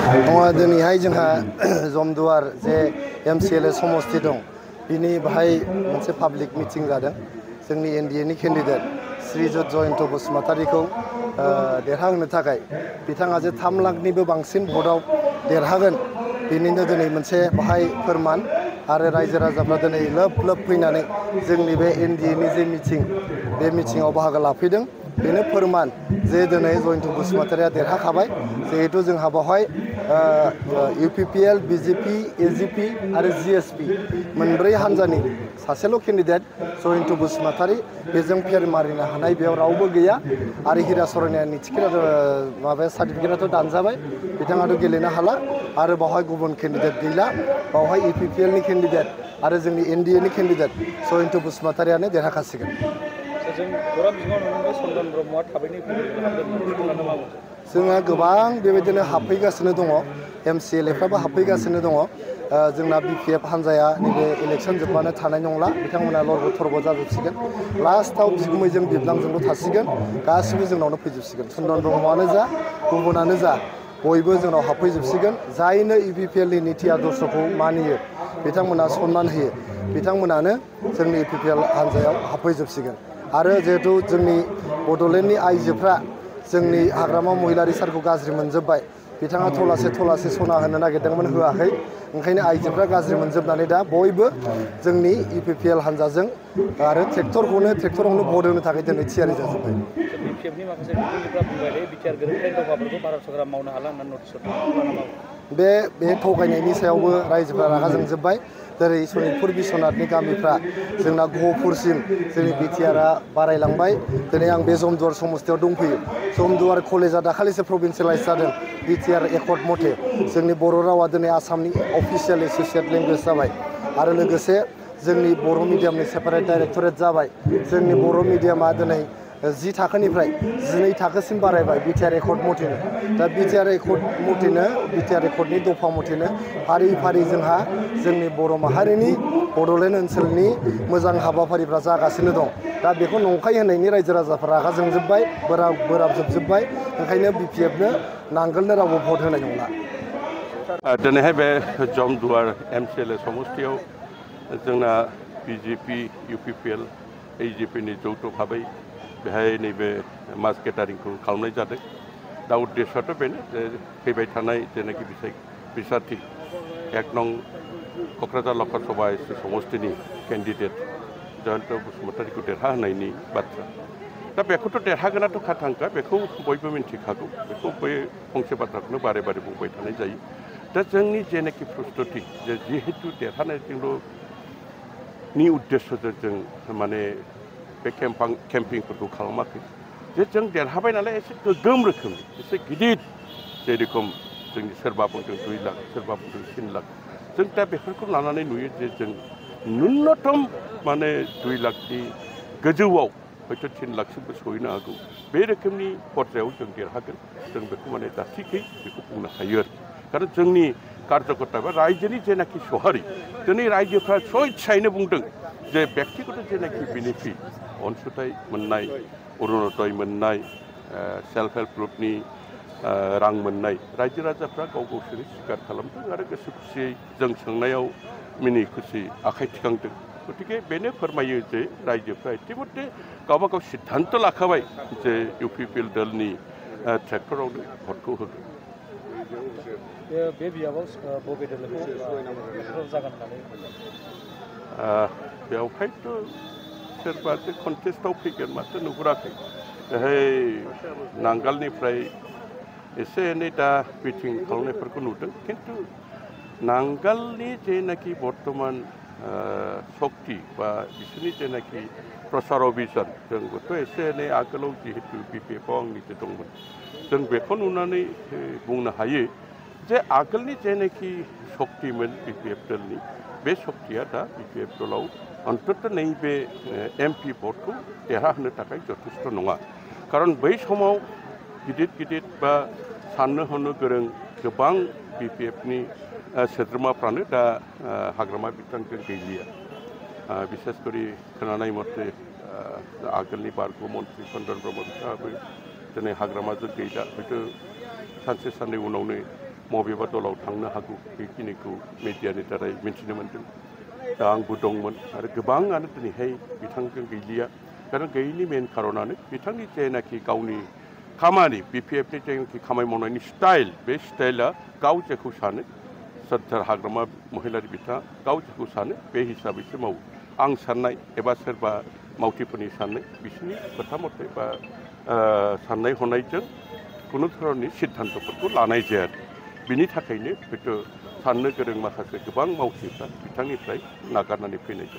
दिनैहाय जोंहा जमदुवार जे MCLA समस्ति दं बिनि बाहाय मोनसे पाब्लिक मिटिं जादों। जोंनि NDA नि केन्डिडेट श्रीजुत जयन्त बसुमतारीखौ देरहाहोनो थाखाय बिथाङा जे 3 लाखनिबो बांसिन भटआव देरहागोन बेनिनो दिनै मोनसे बाहाय फोरमान आरो रायजो राजाफ्रा दिनै लोब लोब फैनानै जोंनि बे NDA नि जे मिटिं बे मिटिङाव बाहागो लाफैदों। बेनो फोरमान जे दिनै जयन्त बसुमतारीया देरहाखाबाय जिहेतु जोंहा बेवहाय UPPL, BJP, AGP आरो GSP मोनब्रै हान्जानि सासेल' केन्डिडेट जयन्त बसुमतारी बेजों फेर मारिनो हानाय बेयाव रावबो गैया आरो हिरा सरायनानि टिकेट माबाया सार्टिफिकेटआथ' दानजाबाय बिथाङाथ' गेलेनो हाला आरो बावहाय गुबुन केन्डिडेट गैला बावहाय UPPL नि केन्डिडेट आरो जोंनि NDA नि केन्डिडेट जयन्त बसुमतारीयानो देरहाखासिगोन। जोंहा गोबां बेबायदिनो हाबफैगासिनो दङ MCLAफ्राबो हाबफैगासिनो दङ। जोंना BPF हान्जाया नैबे इलेक्सन जोबबानो थानाय नंला बिथांमोना लरग' थरग' जाजोबसिगोन। लास्टआव बिगुमैजों बिबनांजोंल' थासिगोन गासिबो जोंनावनो फैजोबसिगोन चन्दन ब्रह्मआनो जा गुबुनानो जा बयबो जोंनाव हाबफैजोबसिगोन। जायनो UPPL नि निति आदर्शखौ मानियो बिथांमोना सनमान होयो बिथांमोनानो जोंनि UPPL हान्जायाव हाबफैजोबसिगोन। आरो जिहेतु जोंनि बड'लेण्डनि आइजोफ्रा जोंनि हाग्रामा महिलारि सारखौ गाज्रि मोनजोब्बाय बिथाङा थलासे सना होनो नागिरदोंमोन होआखै ओंखायनो आइजोफ्रा गाज्रि मोनजोबनानै दा बयबो जोंनि UPPL हान्जाजों आरो ट्रेक्टरावनो भट होनो थाखाय दिनै थियारि जाजोब्बाय। BPFनि माखासे दैदेनगिरिफ्रा बुंबाय दे बिटिआर गोरोबथाय दफाफोरखौ भारत सरकारा मावनो हाला होननानै नटिस हरदों। बे थगायनायनि सायावबो रायजोफ्रा रागा जोंजोब्बाय। जेरै सनितपुर बिश्वनाथनि गामिफ्रा जोंना गहपुरसिम जोंनि BTRआ बारायलांबाय। दिनै आं बे जमदुवार समस्तियाव दंफैयो। जमदुवार कलेजआ दाखालिसो प्रभिन्सियेलाइज जादों BTR एकर्ड मथे जोंनि बर' रावा दिनै आसामनि अफिसियेल एस'सियेट लेंगुवेज जाबाय आरो लोगोसे जोंनि बर' मिडियामनि सेपारेट डाइरेक्टरेट जाबाय। जोंनि बर' मिडियामा दिनै 10 थाखोनिफ्राय 12 थाखोसिम बारायबाय BTR एकर्ड मथेनो। दा BTR एकर्डनि दफा मथेनो फारि फारि जोंहा जोंनि बर' माहारिनि बड'लेण्ड ओनसोलनि मोजां हाबाफारिफ्रा जागासिनो दं। दा बेखौ नंखाय होनायनि रायजो राजाफ्रा रागा जोंजोब्बाय बोराबजोबबाय ओंखायनो BPFनो नांगोलनो रावबो भट होनाय नंला। दिनैहाय बे जमदुवार MCLA समस्तियाव जोंना BJP, UPPL, AGP नि जौथ' भाबै बेहाय नैबे मास गेटारिंखौ खालामनाय जादों। दा उद्देश्यआथ' बेनो जे फैबाय थानाय जेनाखि बिसायख'थि 1 नं क'क्राझार लकसभा समस्तिनि केन्डिडेट जयन्त बसुमतारीखौ देरहाहोनायनि बाथ्रा। दा बेखौथ' देरहागोनाथ' खाथांखा बेखौ बयबो मिन्थिखागौ बेखौ बै फंसे बाथ्राखौनो बारे बारे बुंबाय थानाय जायो। दा जोंनि जेनाखि प्रस्तुति जे जिहेतु देरहानायजोंल'नि उद्देश्यजों जों माने बे केम्पिंफोरखौ खालामाखै जे जों देरहाबाय नालाय एसे गोगोम रोखोमनि एसे गिदिर जेरेखम जोंनि सोरबा बुंदों 2 लाख सोरबा बुंदों 3 लाख जों दा बेफोरखौ लानानै नुयो जे जों न्यूनतम माने 2 लाखनि गोजौआव हयथ' 3 लाखसिमबो सहैनो हागौ बे रोखोमनि पर्यायाव जों देरहागोन जों बेखौ माने दासिखै बेखौ बुंनो हायो आरो खारन जोंनि कार्यकर्ता बा रायजोनि जेनाखि सहारि दिनै रायजोफ्रा स्वेच्छायैनो बुंदों जे बेक्तिगत जेनाखि बेनिफिट अनसुंथाइ मोननाय अरुणोदय मोननाय सेल्फ हेल्प ग्रुपनि रां मोननाय रायजो राजाफ्रा गावसोरनो स्वीकार खालामदों आरो गोसो खुसियै जों सोंनायाव मिनि खुसि आखाइ थिखांदों। गतिके बेनो फोरमायो जे रायजोफ्रा इतिमध्य गावबा गाव सिद्धान्त लाखाबाय जे UPPL दलनि ट्रेक्टरावनो भटखौ होगोन। बे बियाबाव बबे दोलोखौ जागोन होननानै बेवहायथ' सोरबा कन्टेस्टआव फैगोन माथो नुहुराखै बेहाय नांगालनिफ्राय एसे एनै दा मिटिं खालामनायफोरखौ नुदों खिन्थु नांगालनि जेनाखि बर्तमान सक्ति बा बिसोरनि जेनाखि प्रसार अभियान जोंबोथ' एसे एनै आगोलाव जिहेतु BPFआव आंनिसो दंमोन जों बेखौ नुनानै बुंनो हायो जे आगोलनि जेनाखि सक्तिमोन BPF दलनि बे सक्तिया दा BPF दलाव अन्तत नैबे MP भटखौ देरहाहोनो थाखाय जथेस्थ' नङा खारन बै समाव गिदिर बा साननो हनो गोरों गोबां BPFनि सोद्रोमाफ्रानो दा हाग्रामा बिथांजों गैलिया बिसेसकरि खोनानाय मथे आगोलनि बारग' मन्त्रि चन्दन ब्रह्म बिथाङाबो दिनै हाग्रामाजों गैला हयथ' सानसे साननै उनावनो मबेबा दलाव थांनो हागौ बेखिनिखौ मिडियानि दारै मिन्थिनो मोन्दों दा आंबो दंमोन आरो गोबाङानो दिनैहाय बिथांजों गैलिया खारन गैयैनि मेन खारनानो बिथांनि जेनाखि गावनि खामानि BPFनि जेनाखि खामानि मावनायनि स्टाइल बे स्टाइला गाव जेखौ सानो सरदार हाग्रामा महिलारि बिथाङा गाव जेखौ सानो बे हिसाबैसो मावो आं साननाय एबा सोरबा मावथिफोरनि साननाय बिसोरनि खोथा मथे बा साननाय हनायजों खुनु धरननि सिद्धान्तफोरखौ लानाय जाया बिनि थाखायनो हयथ' साननो गोरों माखासे गोबां मावथिफ्रा बिथांनिफ्राय नागारनानै फैनाय जायो